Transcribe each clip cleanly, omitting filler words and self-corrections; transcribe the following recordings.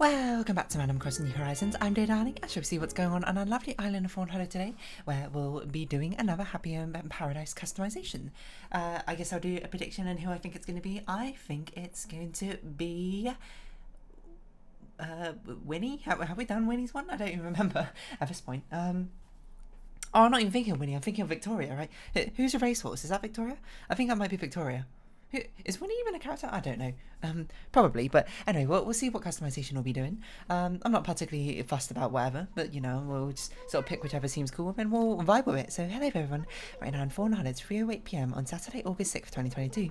Welcome back to Animal Crossing New Horizons. I'm Day Darling. I shall see what's going on our lovely island of Fawnhallow today, where we'll be doing another Happy Home Paradise customization. I guess I'll do a prediction on who I think it's going to be. I think it's going to be Winnie. Have we done Winnie's one? I don't even remember at this point. Oh, I'm not even thinking of Winnie. I'm thinking of Victoria, right? Who's a racehorse? Is that Victoria? I think that might be Victoria. Is Winnie even a character? I don't know. Probably, but anyway, we'll see what customization we'll be doing. I'm not particularly fussed about whatever, but you know, we'll just sort of pick whichever seems cool and we'll vibe with it. So hello everyone, right now in Fawnhallow, it's 3:08 PM on Saturday, August 6th, 2022.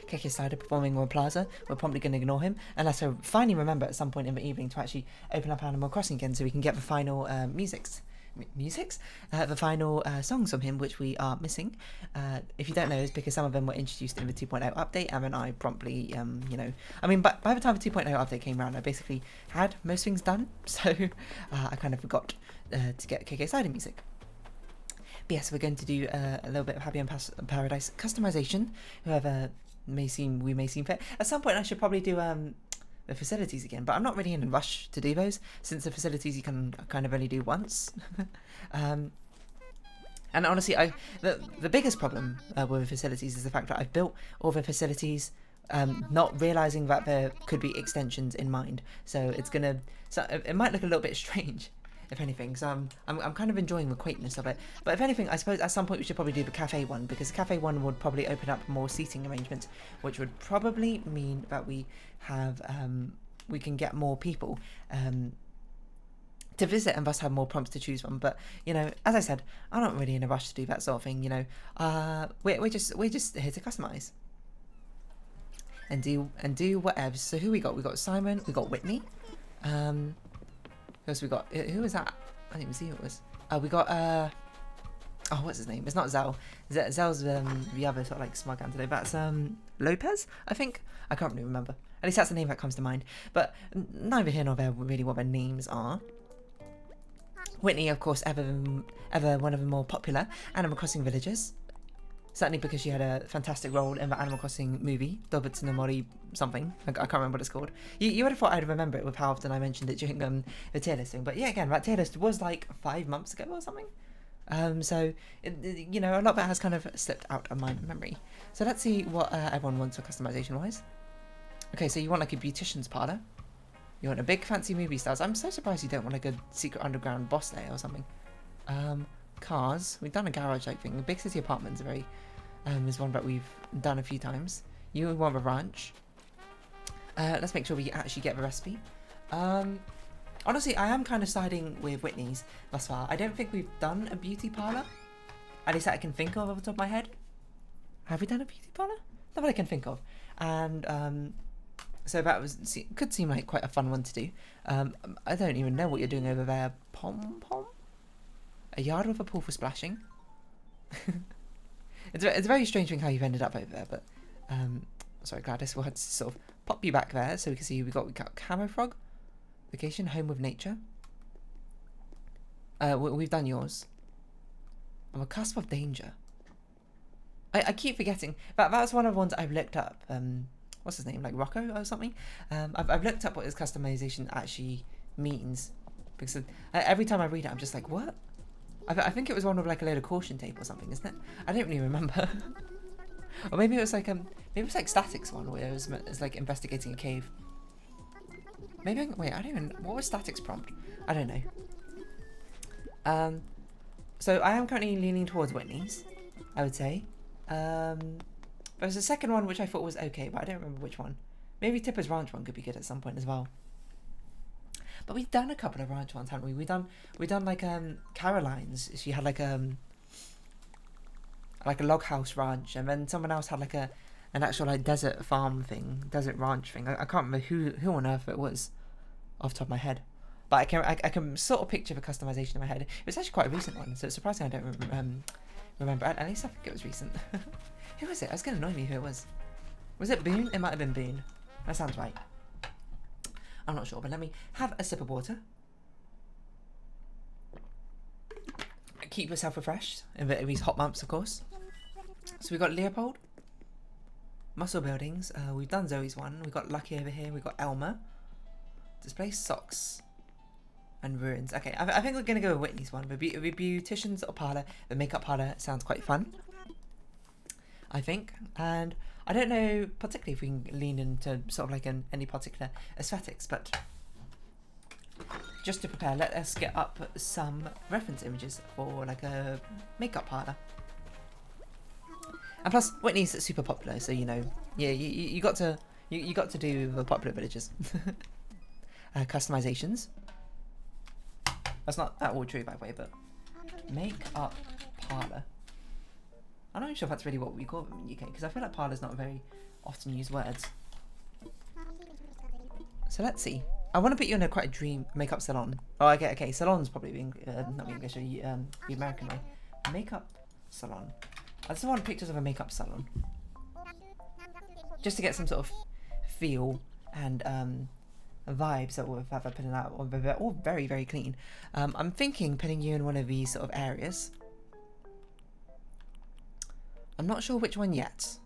KK Slider performing World Plaza. We're probably going to ignore him unless I finally remember at some point in the evening to actually open up Animal Crossing again so we can get the final the final songs from him, which we are missing. If you don't know, it's because some of them were introduced in the 2.0 update, and then I promptly, but by the time the 2.0 update came around, I basically had most things done, so I kind of forgot to get KK Slider music. But yes, we're going to do a little bit of Happy Home Paradise customization. Whoever we may seem fit. At some point, I should probably do the facilities again, but I'm not really in a rush to do those, since the facilities you can kind of only do once. And honestly, the biggest problem with the facilities is the fact that I've built all the facilities not realizing that there could be extensions in mind, so it might look a little bit strange if anything, so I'm kind of enjoying the quaintness of it. But if anything, I suppose at some point we should probably do the cafe one, because the cafe one would probably open up more seating arrangements, which would probably mean that we have we can get more people to visit and thus have more prompts to choose from. But you know, as I said, I'm not really in a rush to do that sort of thing. You know, we're just here to customize and do whatever. So who we got? We got Simon. We got Whitney. Who else we got? Who was that? I didn't even see who it was. We got oh, what's his name? It's not Zell. Zell's the other sort of like smug today. That's Lopez, I think. I can't really remember. At least that's the name that comes to mind. But neither here nor there really what their names are. Whitney, of course, ever one of the more popular Animal Crossing villagers. Certainly because she had a fantastic role in the Animal Crossing movie, Dobitsu no Mori something. I can't remember what it's called. You would have thought I'd remember it with how often I mentioned it during the tier listing. But yeah, again, that tier list was like 5 months ago or something. So, you know, a lot of it has kind of slipped out of my memory. So let's see what everyone wants for customization-wise. Okay, so you want like a beautician's parlour. You want a big fancy movie stars. I'm so surprised you don't want like a secret underground boss lair or something. Cars. We've done a garage like thing. The big city apartments are very is one that we've done a few times. You want a ranch. Let's make sure we actually get the recipe. Honestly, I am kind of siding with Whitney's thus far. I don't think we've done a beauty parlour. At least that I can think of off the top of my head. Have we done a beauty parlour? Not that I can think of. And so that could seem like quite a fun one to do. I don't even know what you're doing over there. Pom pom? A yard with a pool for splashing? It's a very strange thing how you've ended up over there, but sorry Gladys, we'll have to sort of pop you back there so we can see we got Camo Frog, Vacation, Home with Nature. We've done yours. On the Cusp of Danger. I keep forgetting, that's one of the ones I've looked up. What's his name, like Rocco or something? I've looked up what his customization actually means, because every time I read it I'm just like, what? I think it was one with like a load of caution tape or something, isn't it? I don't really remember. Or maybe it was like Static's one where it's like investigating a cave. Maybe wait, I don't even, what was Static's prompt? I don't know. So I am currently leaning towards Whitney's, I would say. There was a second one which I thought was okay, but I don't remember which one. Maybe Tipper's Ranch one could be good at some point as well. But we've done a couple of ranch ones, haven't we? We've done like Caroline's. She had like a log house ranch, and then someone else had like an actual like desert farm thing, desert ranch thing. I can't remember who on earth it was off the top of my head, but I can sort of picture the customization in my head. It was actually quite a recent one, so it's surprising I don't remember. At least I think it was recent. Who was it? It's gonna annoy me who it was. Was it Boone? It might have been Boone. That sounds right. I'm not sure, but let me have a sip of water. Keep yourself refreshed in these hot months, of course. So we've got Leopold, Muscle Buildings. We've done Zoe's one. We've got Lucky over here. We've got Elmer. Display socks and ruins. Okay, I think we're going to go with Whitney's one. The beautician's or parlour, the makeup parlour sounds quite fun, I think. And I don't know particularly if we can lean into sort of like any particular aesthetics, but just to prepare, let us get up some reference images for like a makeup parlour. And plus, Whitney's super popular, so you know, yeah, you got to do the popular villages. Customizations. That's not at all true, by the way, but makeup parlour. I'm not even sure if that's really what we call them in the UK, because I feel like parlour's not a very often used words. So let's see. I want to put you in a quite a dream makeup salon. Oh, okay, salon's probably being not the English, the American way. Makeup salon. I just want pictures of a makeup salon, just to get some sort of feel and vibes that we've ever put out. They're all very, very clean. I'm thinking putting you in one of these sort of areas. I'm not sure which one yet.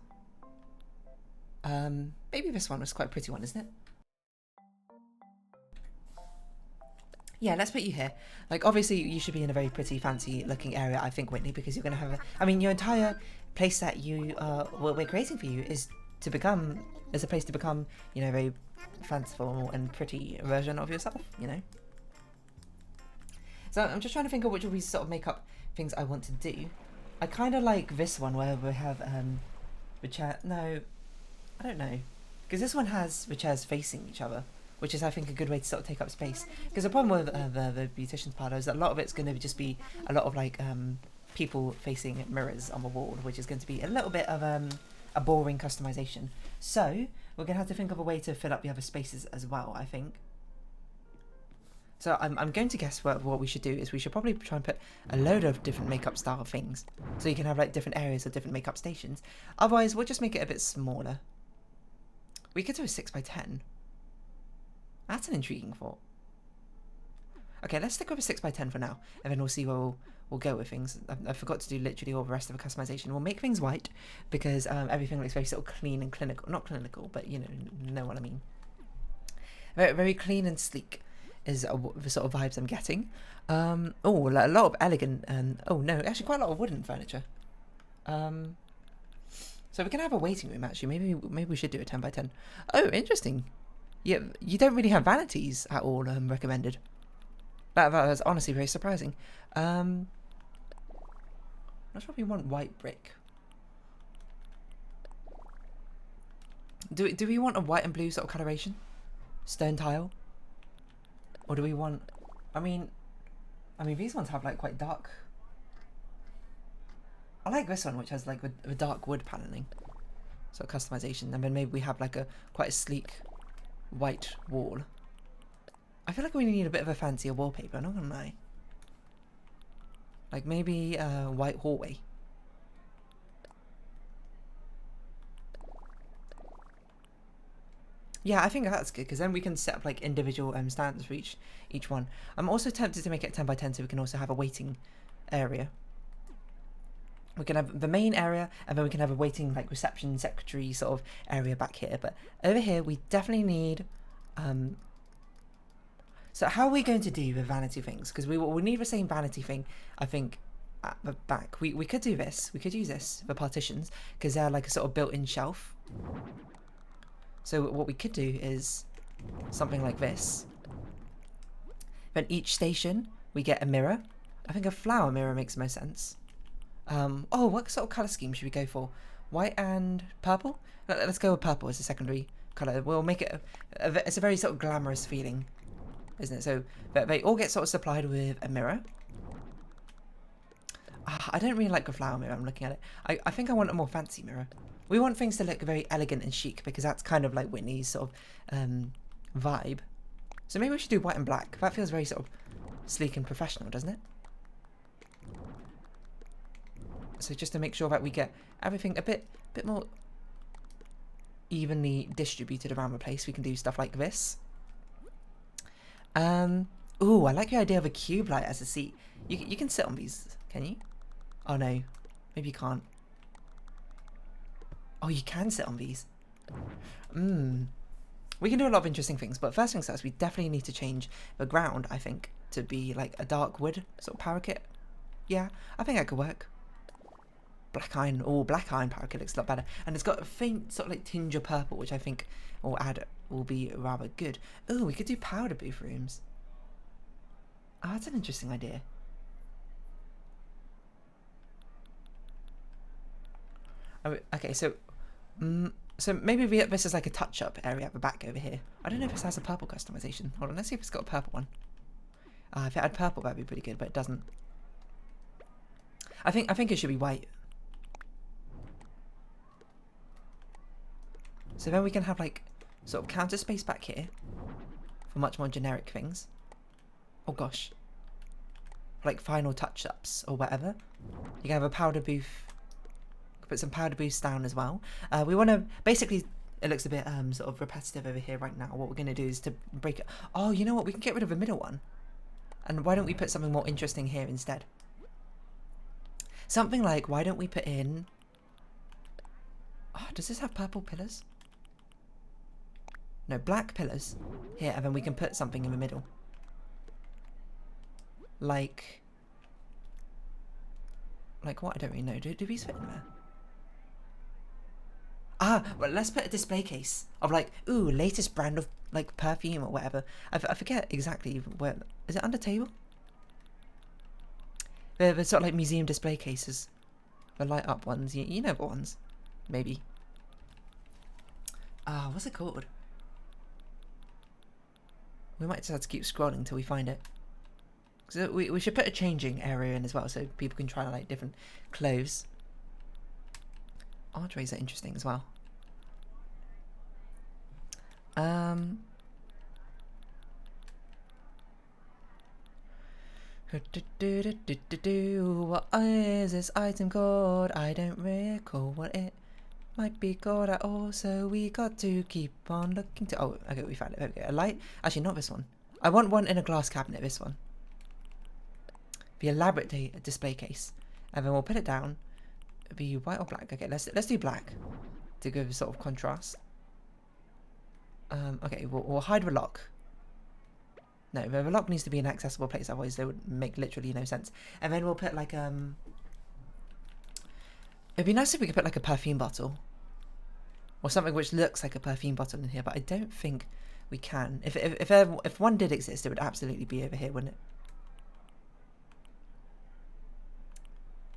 Maybe this one was quite a pretty one, isn't it? Yeah, let's put you here. Like, obviously, you should be in a very pretty, fancy-looking area, I think, Whitney, because you're going to have I mean, your entire place that we're creating for you is a place to become, you know, a very fanciful and pretty version of yourself, you know? So I'm just trying to think of which of these sort of makeup things I want to do. I kind of like this one where we have the chair. No, I don't know, because this one has the chairs facing each other, which is, I think, a good way to sort of take up space. Because the problem with the beautician's parlour is that a lot of it's going to just be a lot of like people facing mirrors on the wall, which is going to be a little bit of a boring customization. So we're going to have to think of a way to fill up the other spaces as well, I think. So I'm going to guess what we should do is we should probably try and put a load of different makeup style things, so you can have like different areas of different makeup stations. Otherwise, we'll just make it a bit smaller. We could do a 6x10. That's an intriguing thought. Okay, let's stick with a 6x10 for now, and then we'll see where we'll go with things. I forgot to do literally all the rest of the customization. We'll make things white, because everything looks very sort of clean and clinical. Not clinical, but you know what I mean. Very, very clean and sleek is the sort of vibes I'm getting. Oh, a lot of elegant and... Oh, no, actually quite a lot of wooden furniture. So we can have a waiting room, actually. Maybe we should do a 10x10. Oh, interesting. Yeah, you don't really have vanities at all recommended. That was honestly very surprising. I'm not sure if we want white brick. Do we want a white and blue sort of coloration? Stone tile? Or do we want... I mean these ones have like quite dark... I like this one, which has like the dark wood paneling. Sort of customization. And then maybe we have like quite a sleek white wall. I feel like we need a bit of a fancier wallpaper, I'm not gonna lie. Like maybe a white hallway. Yeah, I think that's good, because then we can set up like individual stands for each one. I'm also tempted to make it 10x10 so we can also have a waiting area. We can have the main area, and then we can have a waiting like reception secretary sort of area back here. But over here we definitely need so how are we going to do the vanity things? Because we need the same vanity thing, I think, at the back. We could do this. We could use this for partitions, because they're like a sort of built-in shelf. So what we could do is something like this. Then each station we get a mirror. I think a flower mirror makes most sense. Oh, what sort of colour scheme should we go for? White and purple? Let's go with purple as a secondary colour. We'll make it it's a very sort of glamorous feeling, isn't it? So they all get sort of supplied with a mirror. I don't really like the flower mirror. I'm looking at it. I think I want a more fancy mirror. We want things to look very elegant and chic, because that's kind of like Whitney's sort of vibe. So maybe we should do white and black. That feels very sort of sleek and professional, doesn't it? So just to make sure that we get everything a bit more evenly distributed around the place, we can do stuff like this. Ooh, I like the idea of a cube light as a seat. You can sit on these, can you? Oh no, maybe you can't. Oh, you can sit on these. We can do a lot of interesting things, but first things first, we definitely need to change the ground, I think, to be like a dark wood sort of parakeet. Yeah, I think that could work. Black iron, black iron parakeet looks a lot better. And it's got a faint sort of like tinge of purple, which I think will be rather good. Oh, we could do powder booth rooms. Oh, that's an interesting idea. Oh, okay, so maybe this is like a touch-up area at the back over here. I don't know if this has a purple customization. Hold on, let's see if it's got a purple one. If it had purple, that'd be pretty good, but it doesn't. I think it should be white. So then we can have like sort of counter space back here for much more generic things. Oh gosh. Like final touch-ups or whatever. You can have a powder booth. Put some powder booths down as well. We want to basically, it looks a bit sort of repetitive over here right now. What we're going to do is to break it. Oh, you know what? We can get rid of the middle one. And why don't we put something more interesting here instead? Something like, why don't we put in... Oh, does this have purple pillars? No, black pillars here, and then we can put something in the middle. Like what? I don't really know. Do these fit in there? Well, let's put a display case of like, ooh, latest brand of like perfume or whatever. I forget exactly where. Is it under table? They're sort of like museum display cases. The light up ones. You know the ones. Maybe. What's it called? We might just have to keep scrolling until we find it. So we should put a changing area in as well, so people can try like different clothes. Archways are interesting as well. What is this item called? I don't recall what it might be called at all, so we got to keep on looking to... Oh, okay, we found it. There we go. A light? Actually, not this one. I want one in a glass cabinet, this one. The elaborate display case. And then we'll put it down. Be white or black? Okay, let's do black to give a sort of contrast. Okay, we'll hide the lock. No, the lock needs to be an accessible place, otherwise they would make literally no sense. And then we'll put like it'd be nice if we could put like a perfume bottle or something which looks like a perfume bottle in here, but I don't think we can. If one did exist, it would absolutely be over here, wouldn't it?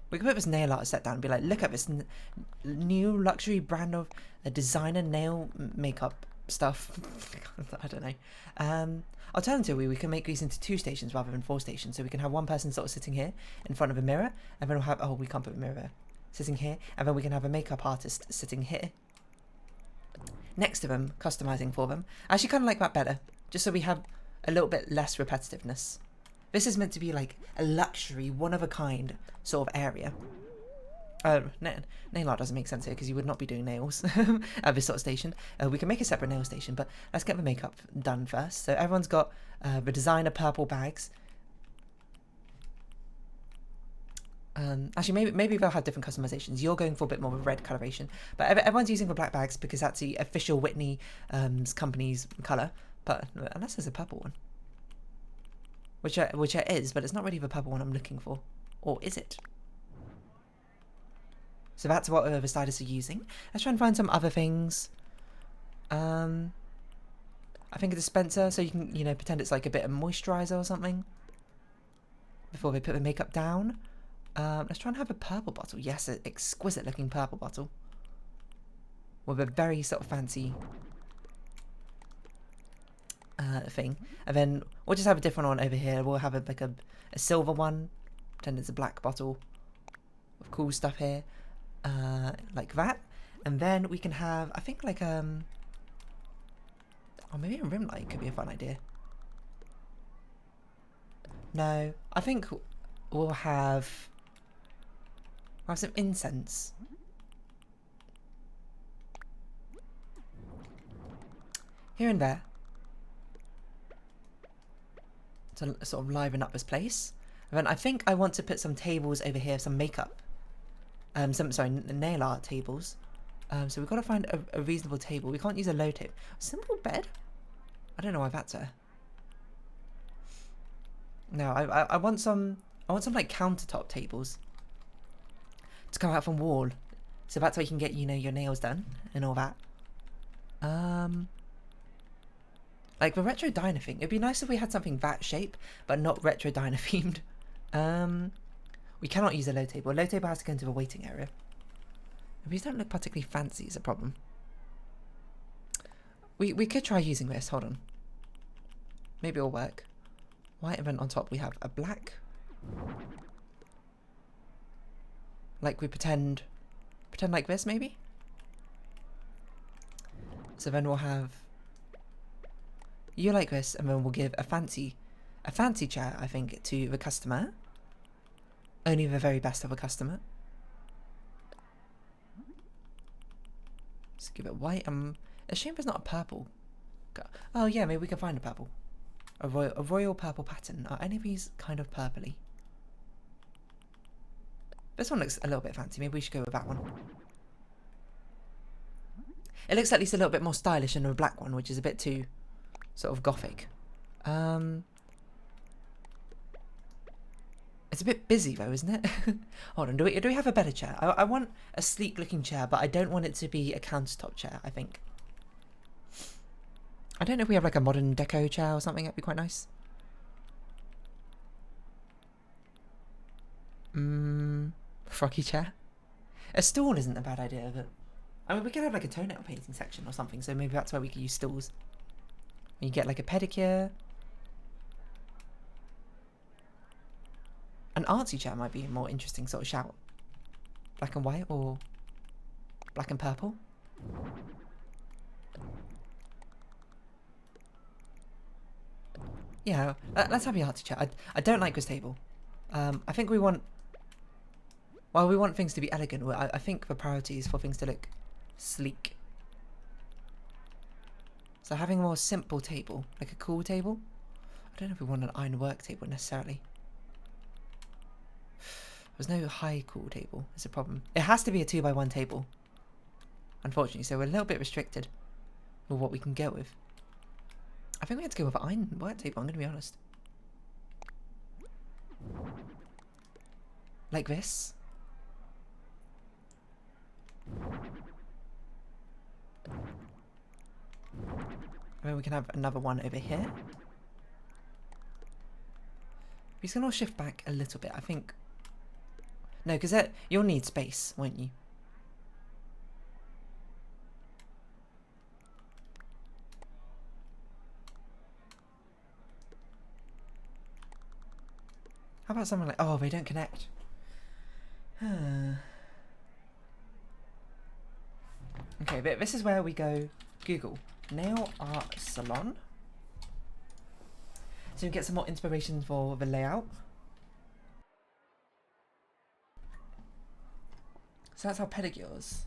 We could put this nail art set down and be like, look at this new luxury brand of designer nail makeup stuff. I don't know. Alternatively, we can make these into 2 stations rather than 4 stations. So we can have one person sort of sitting here in front of a mirror, and then we'll have, we can't put a mirror there, sitting here, and then we can have a makeup artist sitting here next to them, customizing for them. I actually kind of like that better, just so we have a little bit less repetitiveness. This is meant to be like a luxury, one-of-a-kind sort of area. Nail art doesn't make sense here because you would not be doing nails at this sort of station. We can make a separate nail station, but let's get the makeup done first. So everyone's got the designer purple bags. Actually, maybe they'll have different customizations. You're going for a bit more of a red coloration, but everyone's using the black bags because that's the official Whitney company's color. But unless there's a purple one, which it is, but it's not really the purple one I'm looking for, or is it? So that's what the stylus are using. Let's try and find some other things. I think a dispenser, so you can, pretend it's like a bit of moisturizer or something before they put the makeup down. Let's try and have a purple bottle. Yes, an exquisite looking purple bottle with a very sort of fancy thing. And then we'll just have a different one over here. We'll have like a silver one. Pretend it's a black bottle of cool stuff here. Like that, and then we can have, I think, like or maybe a rim light could be a fun idea. No, I think we'll have some incense. Here and there to sort of liven up this place. And then I think I want to put some tables over here, some makeup. Sorry, nail art tables So we've got to find a reasonable table. We can't use a low table. Simple bed? I don't know why that's there. No, I want some like countertop tables to come out from wall. So that's where you can get, you know, your nails done and all that. Like the retro diner thing. It'd be nice if we had something that shape, but not retro diner themed. We cannot use a low table. A low table has to go into the waiting area. These don't look particularly fancy is a problem. We could try using this. Hold on. Maybe it'll work. White, and then on top we have a black. Like we pretend like this maybe. So then we'll have you like this, and then we'll give a fancy chair, I think, to the customer. Only the very best of a customer. Let's give it white. A shame there's not a purple. Oh yeah, maybe we can find a purple. A royal purple pattern. Are any of these kind of purpley? This one looks a little bit fancy. Maybe we should go with that one. It looks at least a little bit more stylish than the black one, which is a bit too sort of gothic. It's a bit busy though, isn't it? Hold on, do we have a better chair? I want a sleek looking chair, but I don't want it to be a countertop chair, I think. I don't know if we have like a modern deco chair or something. That'd be quite nice. Froggy chair. A stool isn't a bad idea, but I mean we could have like a toenail painting section or something, so maybe that's where we could use stools. You get like a pedicure. An artsy chair might be a more interesting sort of shout. Black and white or black and purple. Yeah, let's have the artsy chair. I don't like this table. I think we want... Well, we want things to be elegant. I think the priority is for things to look sleek. So having a more simple table, like a cool table. I don't know if we want an ironwork table necessarily. There's no high cool table. It's a problem. It has to be a 2x1 table, unfortunately. So we're a little bit restricted with what we can go with. I think we had to go with an ironwork table. I'm going to be honest. Like this. And then we can have another one over here. We're just going to shift back a little bit, I think. No, because you'll need space, won't you? How about something like... Oh, they don't connect. Okay, but this is where we go Google nail art salon. So you get some more inspiration for the layout. So that's how pedicures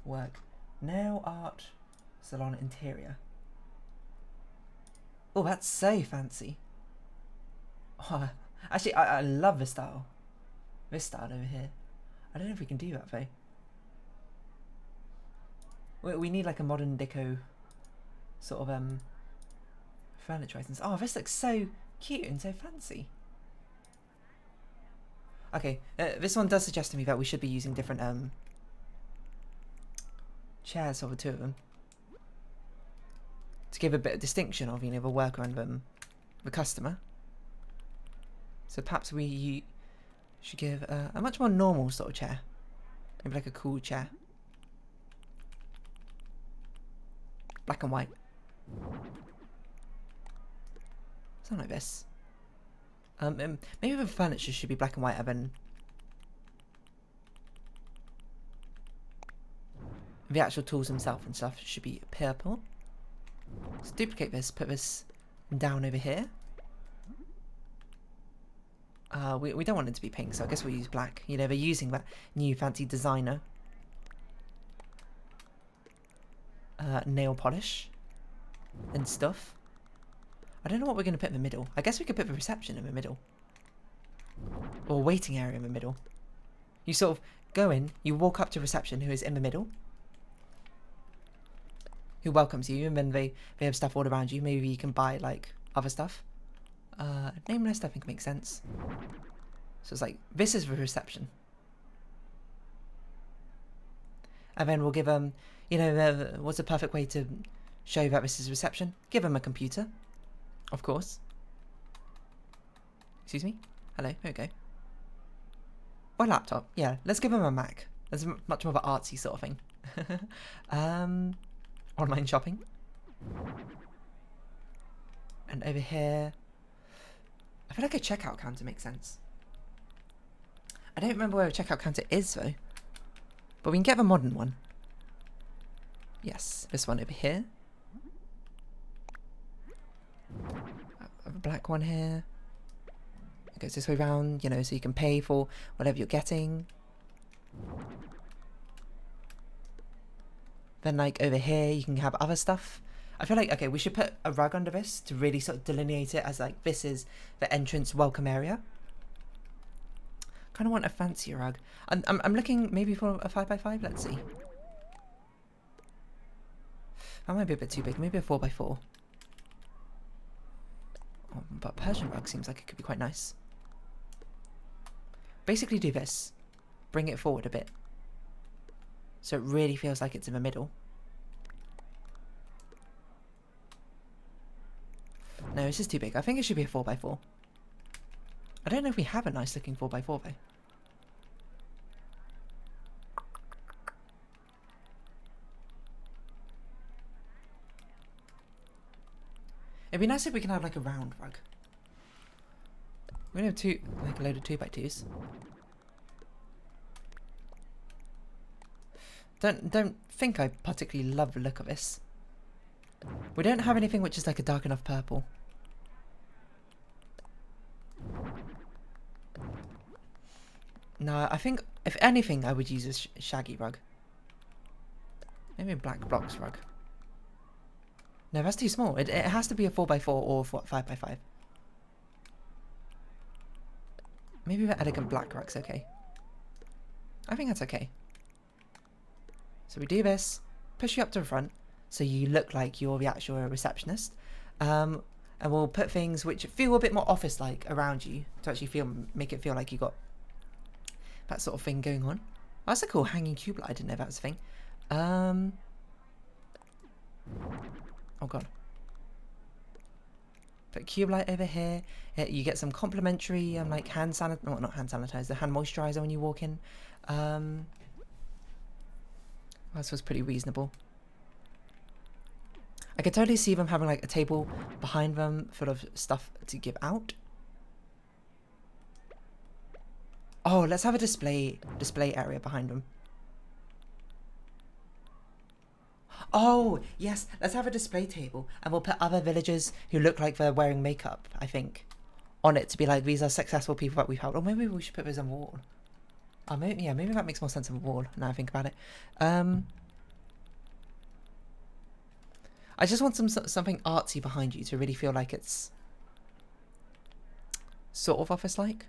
work. Nail art salon interior. Oh, that's so fancy. Oh, actually, I love this style. This style over here. I don't know if we can do that though. We need like a modern deco sort of furniture items. Oh, this looks so cute and so fancy. Okay, this one does suggest to me that we should be using different chairs for the two of them to give a bit of distinction of, you know, the worker and the customer. So perhaps we should give a much more normal sort of chair, maybe like a cool chair, black and white. Something like this. Maybe the furniture should be black and white, and then the actual tools themselves and stuff should be purple. Let's duplicate this, put this down over here. We don't want it to be pink, so I guess we'll use black. You know, they're using that new fancy designer nail polish and stuff. I don't know what we're going to put in the middle. I guess we could put the reception in the middle. Or waiting area in the middle. You sort of go in, you walk up to reception who is in the middle. who welcomes you, and then they have stuff all around you. Maybe you can buy like other stuff. Name list I think makes sense. So it's like, this is the reception. And then we'll give them, you know, what's the perfect way to show you that this is reception? Give them a computer, of course. Excuse me? Hello, there we go. Or a laptop, yeah, let's give them a Mac. That's much more of an artsy sort of thing. Online shopping. And over here, I feel like a checkout counter makes sense. I don't remember where a checkout counter is though. But we can get the modern one. Yes, this one over here. A black one here. It goes this way round, you know, so you can pay for whatever you're getting. Then like over here you can have other stuff. I feel like, okay, we should put a rug under this to really sort of delineate it as like, this is the entrance welcome area. Kind of want a fancier rug. I'm looking maybe for a 5x5, let's see. That might be a bit too big, maybe a 4x4. Oh, but Persian rug seems like it could be quite nice. Basically do this. Bring it forward a bit. So it really feels like it's in the middle. No, this is too big. I think it should be a 4x4. I don't know if we have a nice looking 4x4 though. It'd be nice if we can have like a round rug. We don't have like a load of 2x2s. Don't think I particularly love the look of this. We don't have anything which is like a dark enough purple. No, I think if anything I would use a shaggy rug. Maybe a black blocks rug. No, that's too small. It has to be a 4x4 or 5x5. Maybe the elegant black rug's okay. I think that's okay. So we do this, push you up to the front, so you look like you're the actual receptionist. And we'll put things which feel a bit more office-like around you to actually make it feel like you got that sort of thing going on. Oh, that's a cool hanging cube light. I didn't know that was a thing. Oh god. Put cube light over here. You get some complimentary like hand sanitizer, well, not hand sanitizer, hand moisturizer when you walk in. This was pretty reasonable. I could totally see them having like a table behind them full of stuff to give out. Oh, let's have a display area behind them. Oh, yes, let's have a display table and we'll put other villagers who look like they're wearing makeup, I think, on it to be like, these are successful people that we've helped. Or maybe we should put those on the wall. Oh, maybe, yeah, maybe that makes more sense on the wall now I think about it. I just want something artsy behind you to really feel like it's sort of office-like.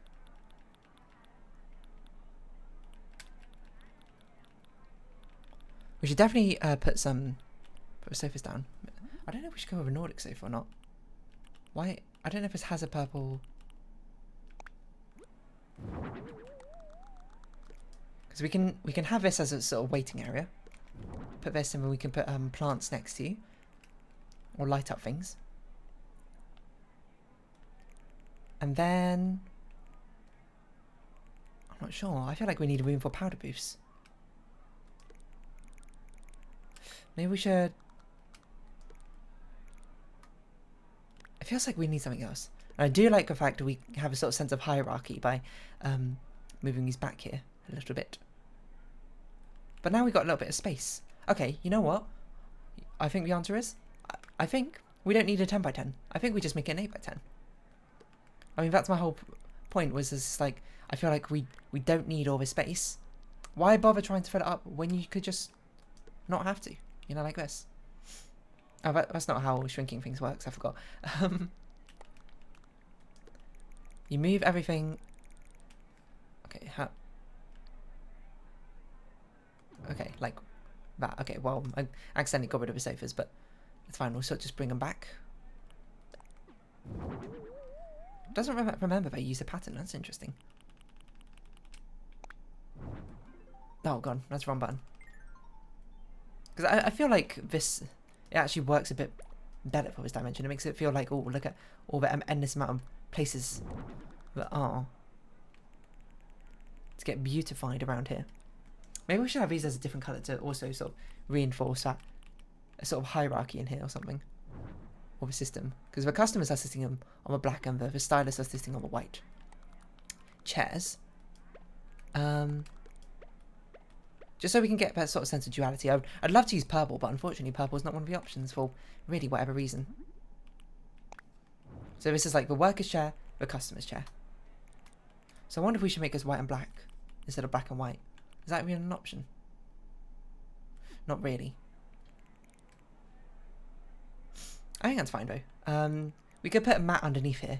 We should definitely put the sofas down. I don't know if we should go with a Nordic sofa or not. Why? I don't know if this has a purple. Because we can have this as a sort of waiting area. Put this and then we can put plants next to you. Or light up things. And then I'm not sure. I feel like we need room for powder booths. Maybe we should. It feels like we need something else. And I do like the fact that we have a sort of sense of hierarchy by moving these back here a little bit. But now we've got a little bit of space. Okay, you know what? I think the answer is, I think we don't need a 10 by 10. I think we just make it an 8 by 10. I mean, that's my whole point, was just like, I feel like we don't need all this space. Why bother trying to fill it up when you could just not have to? You know, like this. Oh, that's not how shrinking things works, I forgot. You move everything. Okay, okay, like That. Okay, well, I accidentally got rid of the sofas, but it's fine. We'll sort of just bring them back. Doesn't remember if I used a pattern. That's interesting. Oh god, that's the wrong button. Because I feel like this, it actually works a bit better for this dimension. It makes it feel like, oh, look at all the endless amount of places that are to get beautified around here. Maybe we should have these as a different colour to also sort of reinforce that a sort of hierarchy in here or something. Or the system. Because the customers are sitting on the black and the stylists are sitting on the white. Chairs. Just so we can get that sort of sense of duality. I'd love to use purple, but unfortunately purple is not one of the options for really whatever reason. So this is like the worker's chair, the customer's chair. So I wonder if we should make this white and black instead of black and white. Is that really an option? Not really. I think that's fine though. We could put a mat underneath here.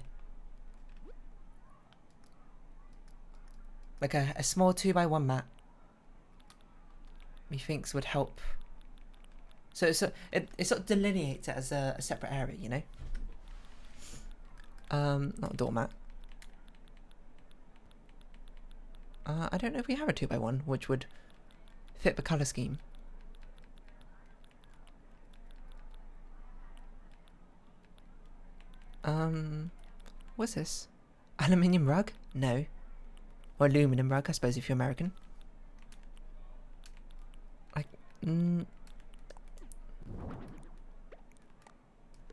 Like a small 2x1 mat. Methinks would help. So it sort of delineates it as a separate area, you know? Not a doormat. I don't know if we have a 2x1 which would fit the colour scheme. What's this? Aluminium rug? No. Or aluminum rug, I suppose, if you're American. Like,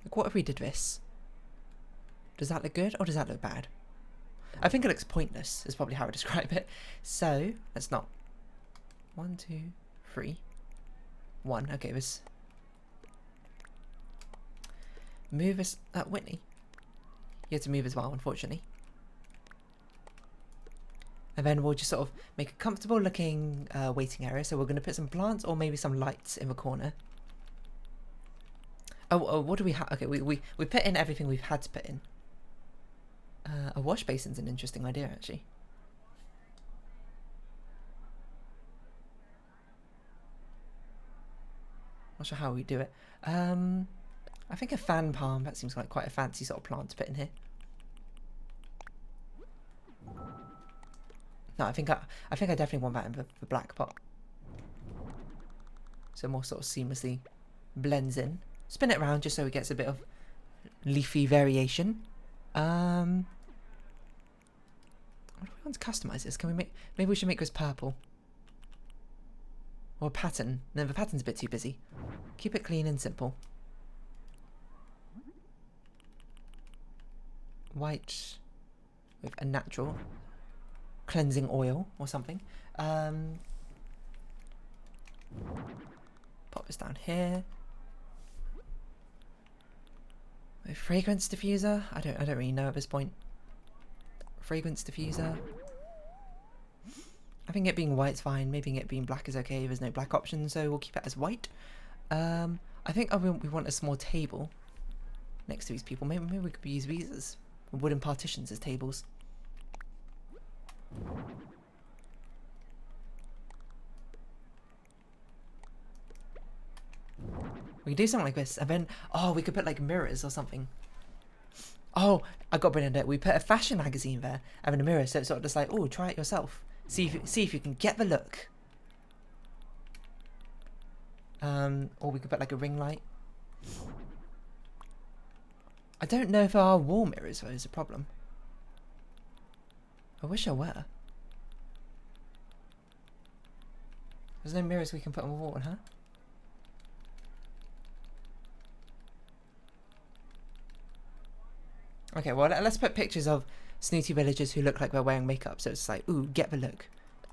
like, what if we did this? Does that look good or does that look bad? I think it looks pointless, is probably how I describe it. So, let's not. 1, 2, 3. 1. Okay, this. Move us. Whitney. You had to move as well, unfortunately. And then we'll just sort of make a comfortable looking waiting area. So we're going to put some plants or maybe some lights in the corner. Oh, what do we have? Okay, we put in everything we've had to put in. A wash basin's an interesting idea, actually. Not sure how we do it. I think a fan palm, that seems like quite a fancy sort of plant to put in here. No, I think I definitely want that in the black pot. So more sort of seamlessly blends in. Spin it around just so it gets a bit of leafy variation. What do we want to customize this? Can we make? Maybe we should make this purple. Or a pattern. No, the pattern's a bit too busy. Keep it clean and simple. White with a natural cleansing oil or something. Pop this down here. With fragrance diffuser. I don't really know at this point. Fragrance diffuser. I think it being white's fine. Maybe it being black is okay. There's no black option, so we'll keep it as white. I think we want a small table next to these people. Maybe we could use these as wooden partitions as tables. We could do something like this, and then we could put like mirrors or something. Oh, I got brilliant idea. We put a fashion magazine there and then a mirror, so it's sort of just like, oh, try it yourself. See if you can get the look. Or we could put like a ring light. I don't know if there are wall mirrors though is a problem. I wish there were. There's no mirrors we can put on the wall, huh? Okay, well, let's put pictures of snooty villagers who look like they're wearing makeup. So it's like, ooh, get the look.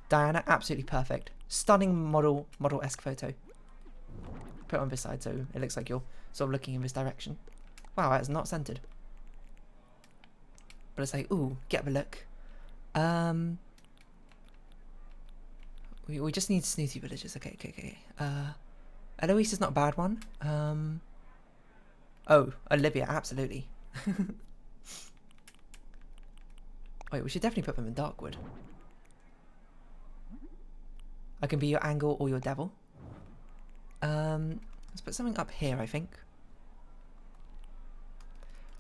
Diana, absolutely perfect. Stunning model-esque photo. Put it on this side so it looks like you're sort of looking in this direction. Wow, that's not centered. But it's like, ooh, get the look. We just need snooty villagers. Okay. Eloise is not a bad one. Oh, Olivia, absolutely. Wait, we should definitely put them in dark wood. I can be your angle or your devil. Let's put something up here, I think.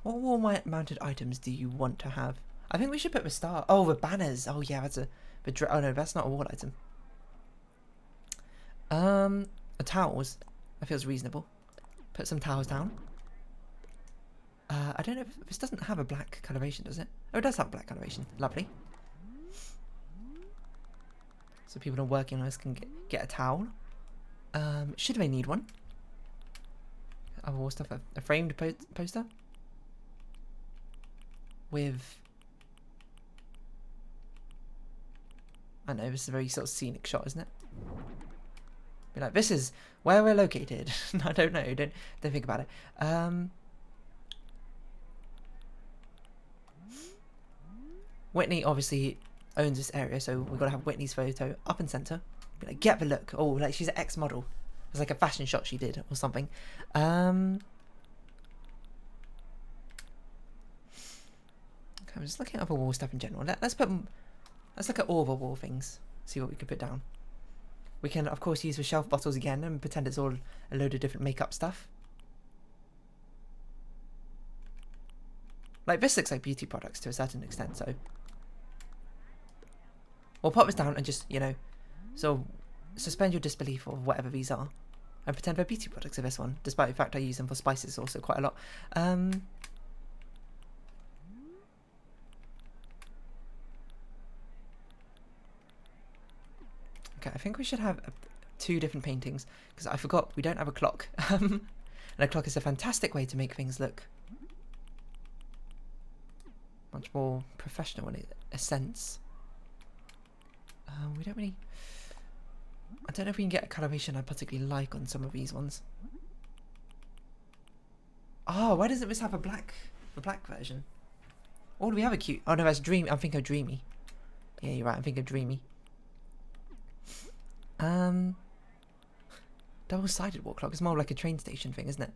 What wall mounted items do you want to have? I think we should put the star. Oh, the banners. Oh yeah, that's oh no, that's not a wall item. The towels. That feels reasonable. Put some towels down. I don't know if this doesn't have a black coloration, does it? Oh, it does have a black coloration. Lovely. So people who are working on this can get a towel. Should they need one? Other wall stuff. A framed poster with. I know, this is a very sort of scenic shot, isn't it? Be like, this is where we're located. I don't know. Don't think about it. Whitney obviously owns this area, so we've got to have Whitney's photo up and centre. Be like, get the look. Oh, like she's an ex-model. It's like a fashion shot she did or something. Okay, I'm just looking at other wall stuff in general. Let's look at all the wall things. See what we can put down. We can, of course, use the shelf bottles again and pretend it's all a load of different makeup stuff. Like, this looks like beauty products to a certain extent, so we'll pop this down and just, you know, so suspend your disbelief of whatever these are and pretend they're beauty products of this one, despite the fact I use them for spices also quite a lot. Okay, I think we should have two different paintings, because I forgot we don't have a clock. And a clock is a fantastic way to make things look much more professional in a sense. We don't really. I don't know if we can get a coloration I particularly like on some of these ones. Oh, why doesn't this have the black version? Or do we have a cute? Oh no, that's Dreamy. I'm thinking of Dreamy. Yeah, you're right. I'm thinking of Dreamy. Double-sided wall clock. It's more like a train station thing, isn't it?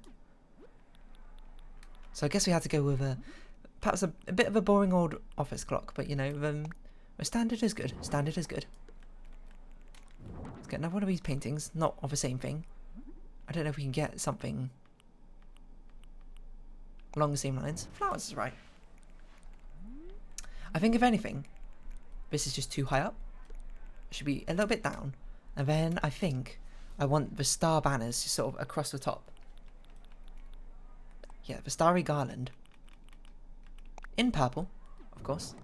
So I guess we had to go with perhaps a bit of a boring old office clock, but you know, standard is good. Standard is good. Let's get another one of these paintings, not of the same thing. I don't know if we can get something along the same lines. Flowers is right. I think if anything, this is just too high up. It should be a little bit down. And then I think I want the star banners just sort of across the top. Yeah, the starry garland. In purple, of course.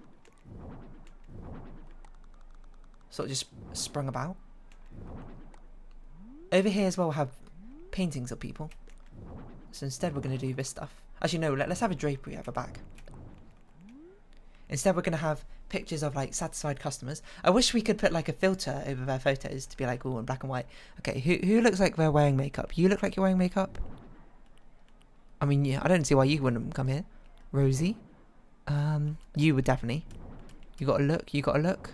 Sort of just sprung about. Over here as well we'll have paintings of people. So instead we're going to do this stuff. Actually no, let's have a drapery at the back. Instead we're going to have pictures of like satisfied customers. I wish we could put like a filter over their photos to be like all in black and white. Okay, who looks like they're wearing makeup? You look like you're wearing makeup? I mean, yeah, I don't see why you wouldn't come here. Rosie? You would definitely. You got a look? You got a look?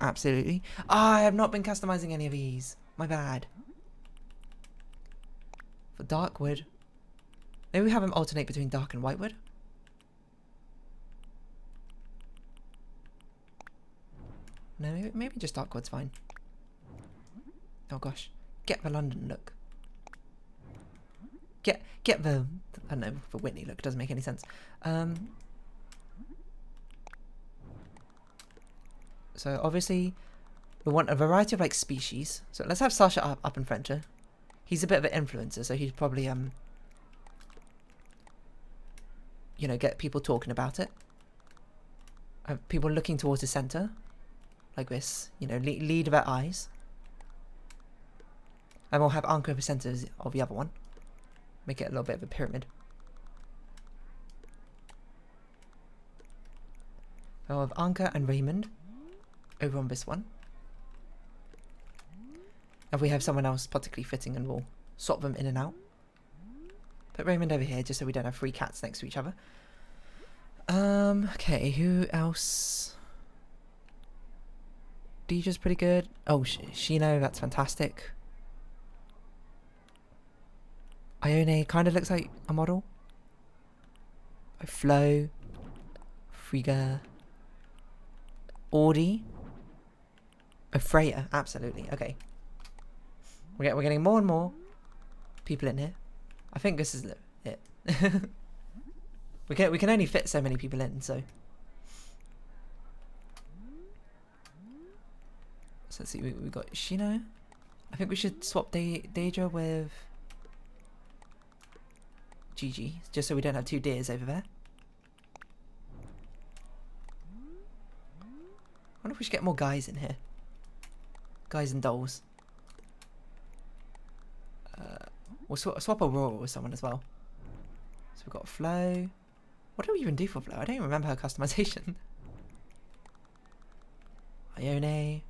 Absolutely. I have not been customizing any of these. My bad. For dark wood. Maybe we have them alternate between dark and white wood. No, maybe just dark wood's fine. Oh gosh. Get the London look. Get the, I don't know, the Whitney look. Doesn't make any sense. So obviously we want a variety of like species. So let's have Sasha up in front. He's a bit of an influencer, so he'd probably you know, get people talking about it. People looking towards the center, like this. You know, lead their eyes. And we'll have Anka at the center of the other one. Make it a little bit of a pyramid. We'll have Anka and Raymond over on this one. If we have someone else particularly fitting, and we'll swap them in and out. Put Raymond over here just so we don't have 3 cats next to each other. Okay, who else? Deeja's pretty good. Oh, Shino, that's fantastic. Ione kind of looks like a model. Flo. Frigga. Audie. Freya, absolutely. Okay. We're getting more and more people in here. I think this is it. we can only fit so many people in, so let's see. We got Shino. I think we should swap Deidre with Gigi, just so we don't have two deers over there. I wonder if we should get more guys in here. Guys and dolls. We'll swap Aurora with someone as well. So we've got Flo. What do we even do for Flo? I don't even remember her customization. Ione.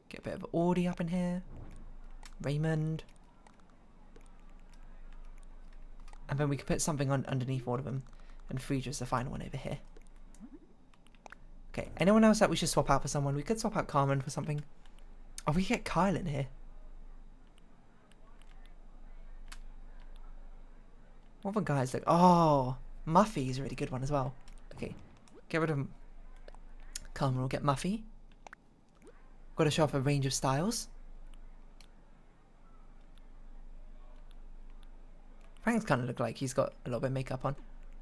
Get a bit of Audie up in here. Raymond. And then we could put something on underneath all of them. And Frieda's the final one over here. Okay, anyone else that we should swap out for someone? We could swap out Carmen for something. Oh, we get Kyle in here. What other guys look? Oh, Muffy is a really good one as well. Okay, get rid of Carmen. We'll get Muffy. Got to show off a range of styles. Frank's kind of look like he's got a little bit of makeup on.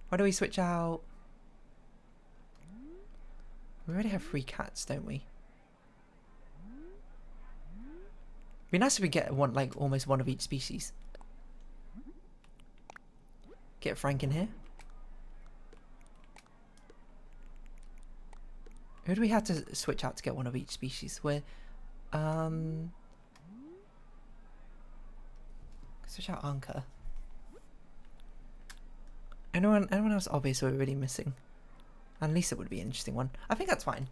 Why do we switch out? We already have 3 cats, don't we? It'd be nice if we get one, like almost one of each species. Get Frank in here. Who do we have to switch out to get one of each species? We're switch out Anka. Anyone else obvious we're really missing? And Lisa would be an interesting one. I think that's fine.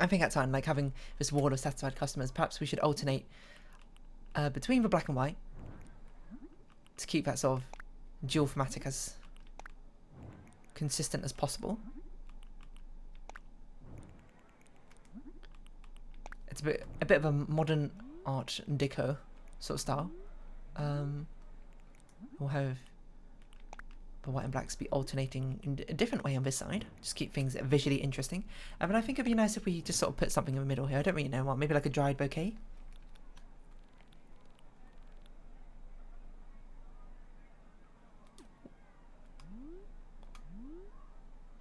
I think that's fine, like having this wall of satisfied customers. Perhaps we should alternate between the black and white to keep that sort of dual thematic as consistent as possible. It's a bit of a modern art deco sort of style. We'll have the white and blacks be alternating in a different way on this side. Just keep things visually interesting. But I think it'd be nice if we just sort of put something in the middle here. I don't really know what. Maybe like a dried bouquet.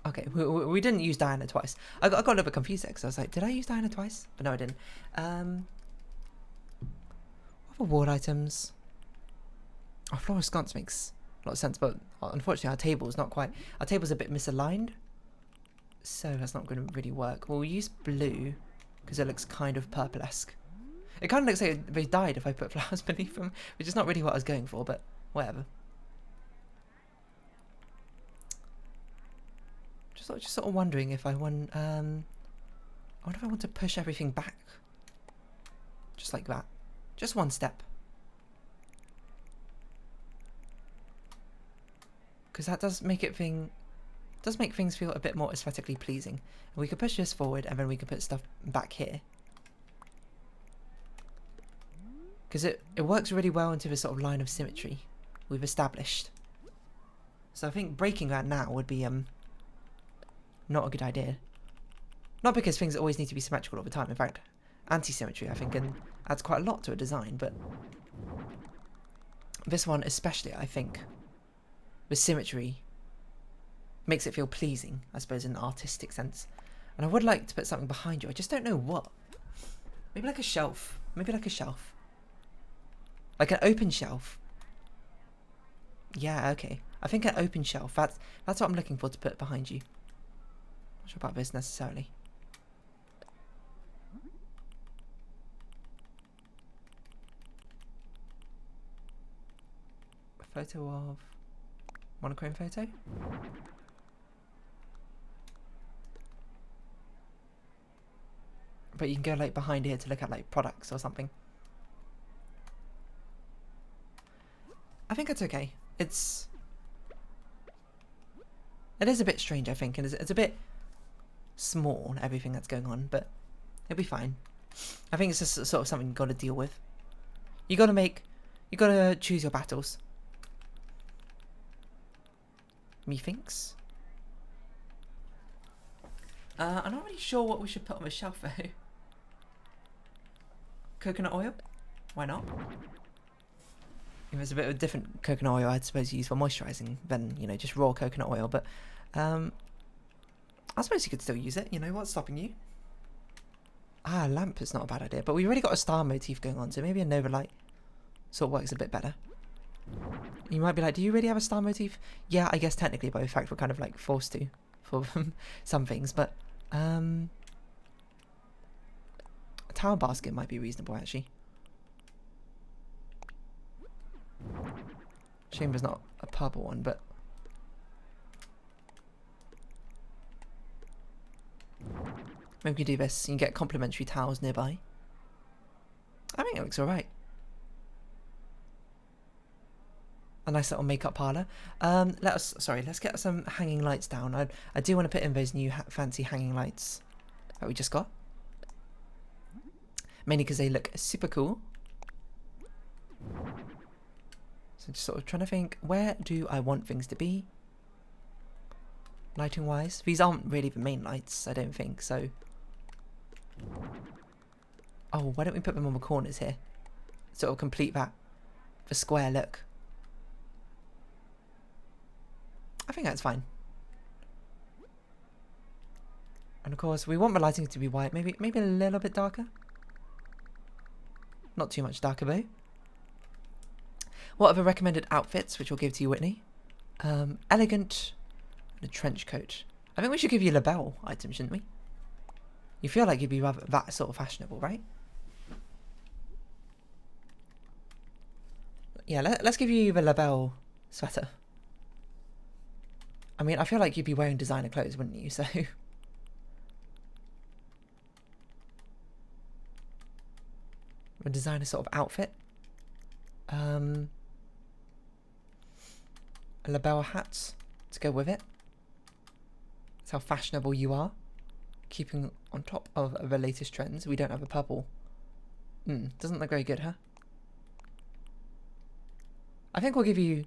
Okay, we didn't use Diana twice. I got a little bit confused there because I was like, did I use Diana twice? But no, I didn't. What other ward items? Oh, floral sconce makes a lot of sense, but unfortunately our table is not quite. Our table's a bit misaligned, so that's not going to really work. We'll use blue because it looks kind of purple-esque. It kind of looks like they died if I put flowers beneath them, which is not really what I was going for, but whatever. Just sort of wondering if I want. I wonder if I want to push everything back, just like that, just one step, because that does make make things feel a bit more aesthetically pleasing. And we could push this forward, and then we could put stuff back here, because it works really well into the sort of line of symmetry we've established. So I think breaking that now would be not a good idea. Not because things always need to be symmetrical all the time. In fact, anti-symmetry, I think, adds quite a lot to a design. But this one especially, I think, the symmetry makes it feel pleasing, I suppose, in an artistic sense. And I would like to put something behind you. I just don't know what. Maybe like a shelf. Maybe like a shelf. Like an open shelf. Yeah, okay. I think an open shelf. That's what I'm looking for to put behind you. Not sure about this necessarily. A photo of monochrome photo. But you can go like behind here to look at like products or something. I think it's okay. It is a bit strange, I think, and it's a bit small, everything that's going on, but it'll be fine. I think it's just sort of something you've got to deal with. You got to choose your battles. Methinks. I'm not really sure what we should put on the shelf though. coconut oil. Why not? If it's a bit of a different coconut oil, I'd suppose use for moisturising than, you know, just raw coconut oil. But I suppose you could still use it. You know, what's stopping you? Ah, a lamp is not a bad idea. But we've already got a star motif going on, so maybe a nova light sort of works a bit better. You might be like, do you really have a star motif? Yeah, I guess technically by fact we're kind of like forced to for some things, but a towel basket might be reasonable actually. Shame there's not a purple one, but maybe we can do this. You can get complimentary towels nearby. I think it looks alright. A nice little makeup parlour. Let's get some hanging lights down. I do want to put in those new fancy hanging lights that we just got. Mainly because they look super cool. So just sort of trying to think, where do I want things to be? Lighting wise. These aren't really the main lights, I don't think, so. Oh, why don't we put them on the corners here? Sort of complete that, the square look. I think that's fine. And of course, we want the lighting to be white, maybe a little bit darker. Not too much darker though. What are the recommended outfits, which we'll give to you, Whitney? Elegant and a trench coat. I think we should give you a label item, shouldn't we? You feel like you'd be rather that sort of fashionable, right? Yeah, let's give you the label sweater. I mean, I feel like you'd be wearing designer clothes, wouldn't you? So, a designer sort of outfit. A label hat to go with it. That's how fashionable you are. Keeping on top of the latest trends. We don't have a purple. Doesn't look very good, huh? I think we'll give you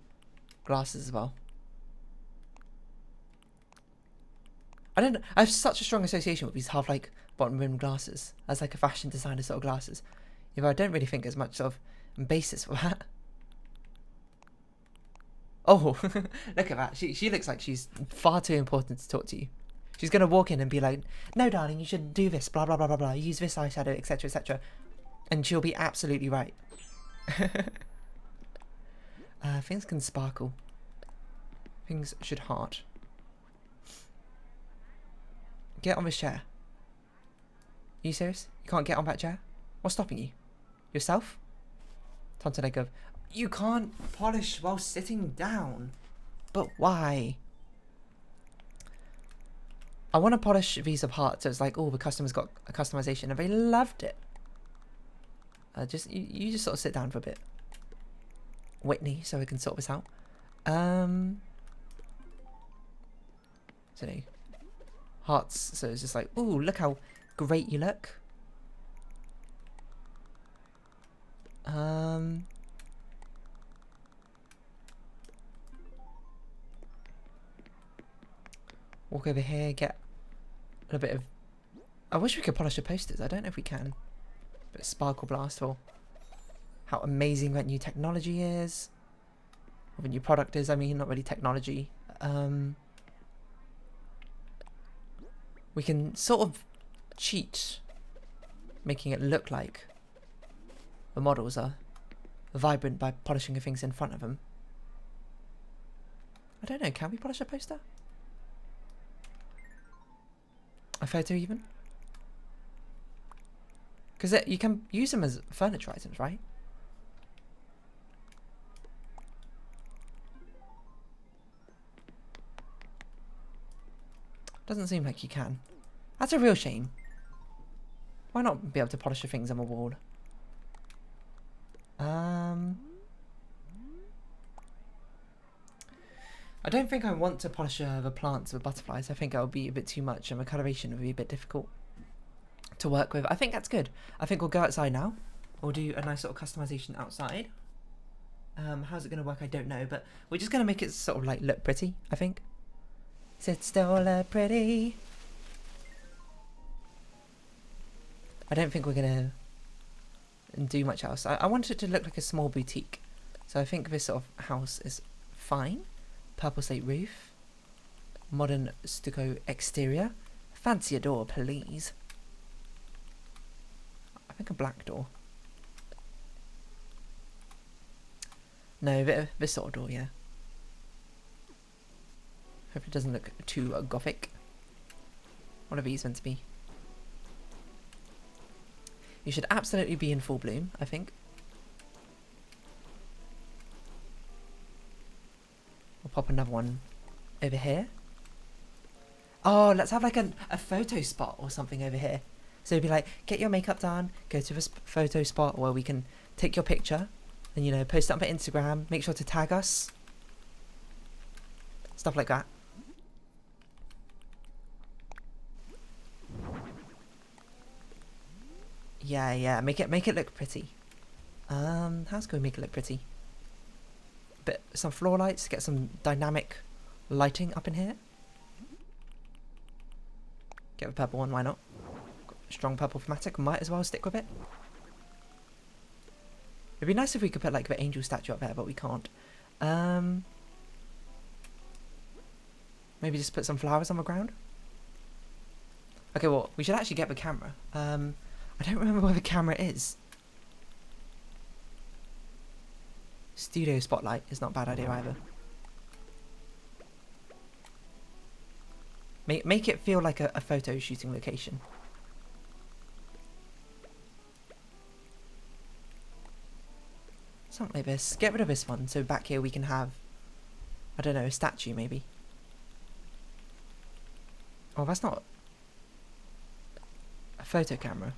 glasses as well. I have such a strong association with these half like bottom rim glasses as like a fashion designer sort of glasses. You know, I don't really think there's much sort of basis for that. Oh, look at that. She looks like she's far too important to talk to you. She's going to walk in and be like, no, darling, you should do this, blah, blah, blah, blah, blah. Use this eyeshadow, etc., etc. And she'll be absolutely right. Things can sparkle. Things should heart. Get on this chair. Are you serious? You can't get on that chair? What's stopping you? Yourself? Time to let go. You can't polish while sitting down. But why? I want to polish these apart so it's like, oh, the customer's got a customization and they loved it. You just sort of sit down for a bit. Whitney, so we can sort this out. So hearts, so it's just like, ooh, look how great you look. Walk over here, get a little bit of... I wish we could polish the posters. I don't know if we can. But Sparkle Blast for how amazing that new technology is. Or the new product is, I mean, not really technology. We can sort of cheat, making it look like the models are vibrant by polishing the things in front of them. I don't know, can we polish a poster? A photo even? Because you can use them as furniture items, right? Doesn't seem like you can. That's a real shame. Why not be able to polish the things on the wall? I don't think I want to polish the plants with butterflies. I think that would be a bit too much and the coloration would be a bit difficult to work with. I think that's good. I think we'll go outside now. We'll do a nice sort of customization outside. How's it going to work? I don't know, but we're just going to make it sort of like look pretty, I think. Sit still, pretty. I don't think we're going to do much else. I wanted it to look like a small boutique. So I think this sort of house is fine. Purple slate roof. Modern stucco exterior. Fancy a door, please. I think a black door. No, this sort of door, yeah. Hope it doesn't look too gothic. What are these meant to be? You should absolutely be in full bloom, I think. We'll pop another one over here. Oh, let's have like a photo spot or something over here. So it'd be like, get your makeup done, go to this photo spot where we can take your picture and, you know, post it up on Instagram. Make sure to tag us. Stuff like that. Yeah, make it look pretty. How's going to make it look pretty? But some floor lights, get some dynamic lighting up in here. Get a purple one, why not? Strong purple thematic, might as well stick with it. It'd be nice if we could put like the angel statue up there, but we can't. Maybe just put some flowers on the ground. Okay, well, we should actually get the camera. I don't remember where the camera is. Studio spotlight is not a bad idea either. Make it feel like a photo shooting location. Something like this. Get rid of this one, so back here we can have, I don't know, a statue maybe. Oh, that's not a photo camera.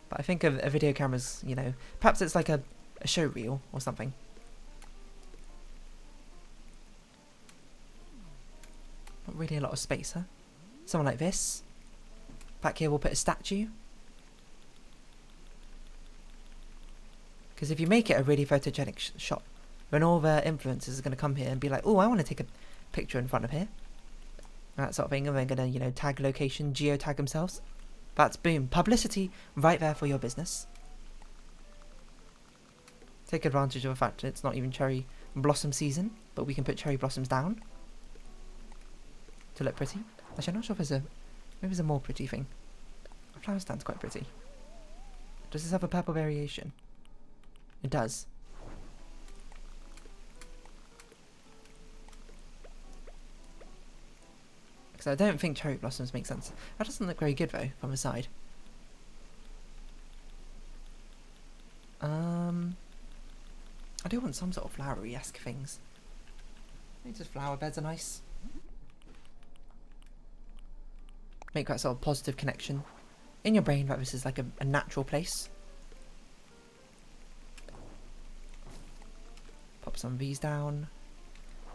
But I think a video camera's, you know, perhaps it's like a show reel or something. Not really a lot of space, huh? Something like this. Back here we'll put a statue. Because if you make it a really photogenic shot, then all the influencers are going to come here and be like, oh, I want to take a picture in front of here. That sort of thing. And they're going to, you know, tag location, geotag themselves. That's boom. Publicity right there for your business. Take advantage of the fact that it's not even cherry blossom season, but we can put cherry blossoms down to look pretty. Actually, I'm not sure if there's maybe there's a more pretty thing. The flower stand's quite pretty. Does this have a purple variation? It does. Because I don't think cherry blossoms make sense. That doesn't look very good though, from the side. I do want some sort of flowery-esque things. I think just flower beds are nice. Make that sort of positive connection in your brain that this is like a natural place. Pop some of these down.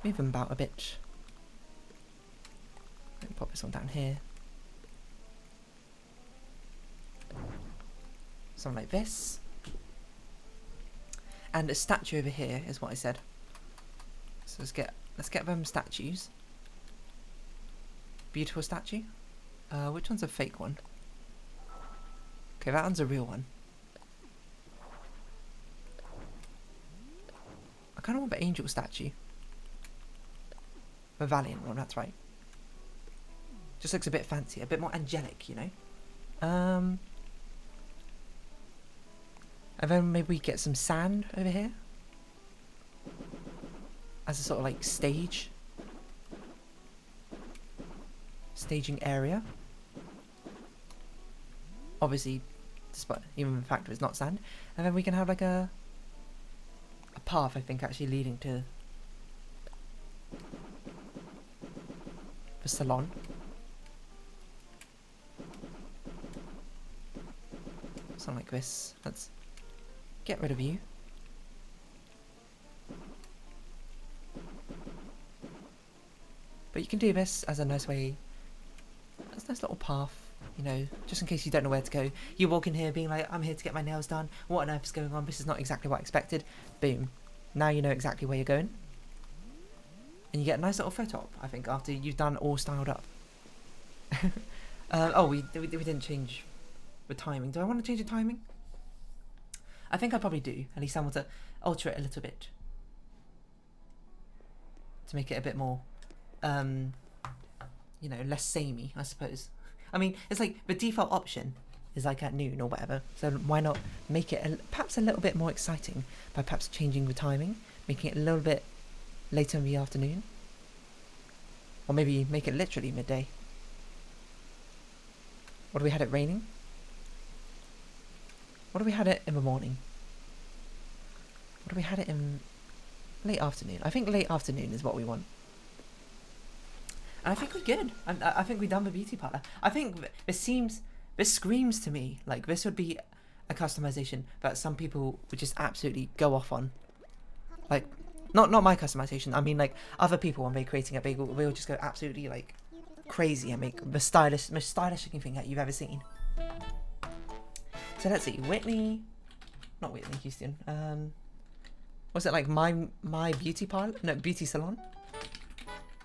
Move them about a bit. Pop this one down here. Something like this. And a statue over here is what I said. So let's get them statues. Beautiful statue. Which one's a fake one? Okay, that one's a real one. I kind of want the angel statue. The valiant one, that's right. Just looks a bit fancy, a bit more angelic, you know. And then maybe we get some sand over here as a sort of like staging area. Obviously, despite even the fact that it's not sand. And then we can have like a path, I think, actually leading to the salon. Something like this. Let's get rid of you. But you can do this as a nice way, as a nice little path, you know, just in case you don't know where to go. You walk in here being like, I'm here to get my nails done. What on earth is going on? This is not exactly what I expected. Boom. Now you know exactly where you're going. And you get a nice little photo op, I think, after you've done all styled up. Oh, we didn't change the timing. Do I want to change the timing? I think I probably do. At least I want to alter it a little bit to make it a bit more, you know, less samey, I suppose. I mean, it's like the default option is like at noon or whatever. So why not make it perhaps a little bit more exciting by perhaps changing the timing, making it a little bit later in the afternoon, or maybe make it literally midday. What do we had it raining? What do we had it in the morning? What do we had it in late afternoon? I think late afternoon is what we want. And I think we're good. I think we've done the beauty parlour. I think this screams to me like this would be a customization that some people would just absolutely go off on. Like, not my customization. I mean, like other people when they're creating it, they'll just go absolutely like crazy and make the most stylish looking thing that you've ever seen. So let's see, not Whitney Houston. Was it like my beauty parlor? No, beauty salon.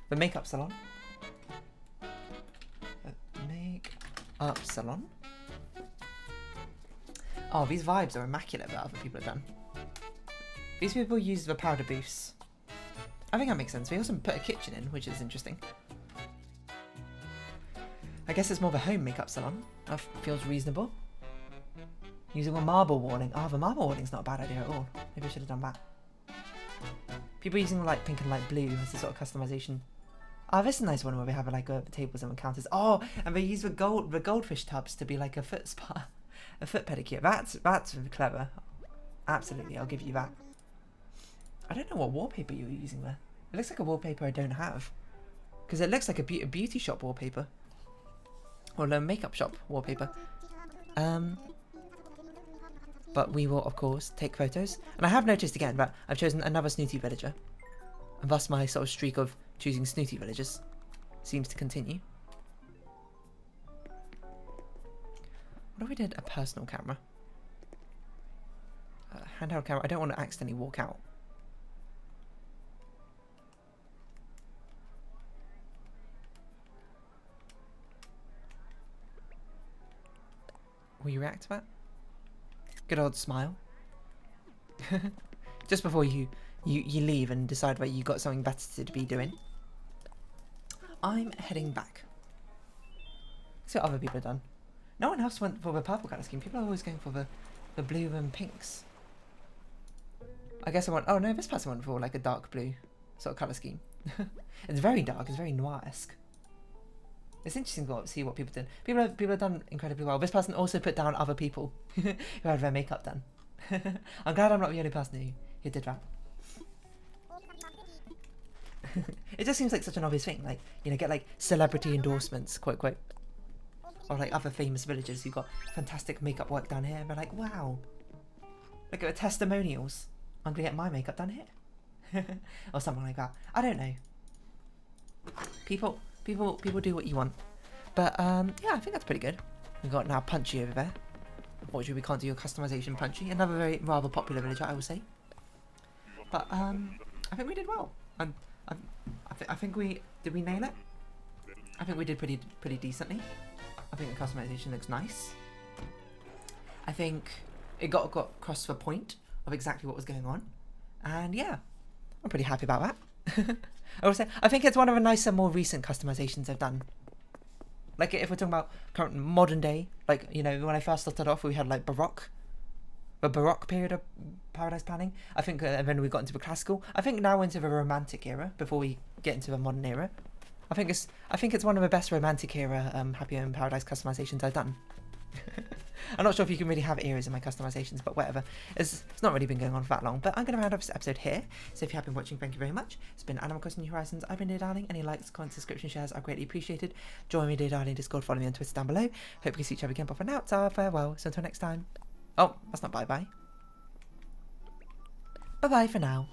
The makeup salon. Makeup salon. Oh, these vibes are immaculate that other people have done. These people use the powder booths. I think that makes sense. They also put a kitchen in, which is interesting. I guess it's more of a home makeup salon. That feels reasonable. Using a marble warning. Oh, the marble warning's not a bad idea at all. Maybe I should have done that. People using light pink and light blue as a sort of customization. Oh, this is a nice one where we have like the tables and the counters. Oh, and they use the goldfish tubs to be like a foot spa, a foot pedicure. That's clever. Absolutely, I'll give you that. I don't know what wallpaper you were using there. It looks like a wallpaper I don't have, because it looks like a beauty shop wallpaper, or a makeup shop wallpaper. But we will, of course, take photos. And I have noticed again that I've chosen another snooty villager. And thus my sort of streak of choosing snooty villagers seems to continue. What if we did a personal camera? Handheld camera. I don't want to accidentally walk out. Will you react to that? Good old smile. Just before you leave and decide that you got something better to be doing. I'm heading back. See what other people have done. No one else went for the purple colour scheme. People are always going for the blue and pinks. I guess oh no, this person went for like a dark blue sort of colour scheme. It's very dark, it's very noir-esque. It's interesting to see what people did. People have done incredibly well. This person also put down other people who had their makeup done. I'm glad I'm not the only person who did that. It just seems like such an obvious thing, like, you know, get like celebrity endorsements, quote, or like other famous villagers who got fantastic makeup work done here. And they're like, wow, look at the testimonials. I'm gonna get my makeup done here, or something like that. I don't know. People do what you want. But yeah, I think that's pretty good. We've got now Punchy over there. Unfortunately, we can't do your customization Punchy. Another very rather popular villager, I would say. But I think we did well. I think did we nail it? I think we did pretty decently. I think the customization looks nice. I think it got across the point of exactly what was going on. And yeah, I'm pretty happy about that. I would say I think it's one of the nicer, more recent customizations I've done. Like if we're talking about current modern day, like, you know, when I first started off, we had like the Baroque period of Paradise planning. I think then we got into the classical. I think now into the romantic era before we get into the modern era. I think it's one of the best romantic era Happy Home Paradise customizations I've done. I'm not sure if you can really have eras in my customizations, but whatever. It's not really been going on for that long. But I'm going to round up this episode here. So if you have been watching, thank you very much. It's been Animal Crossing New Horizons. I've been Dear Darling. Any likes, comments, subscription, shares are greatly appreciated. Join me, Dear Darling, Discord. Follow me on Twitter down below. Hope you see each other again. But for now, it's our farewell. So until next time. Oh, that's not bye-bye. Bye-bye for now.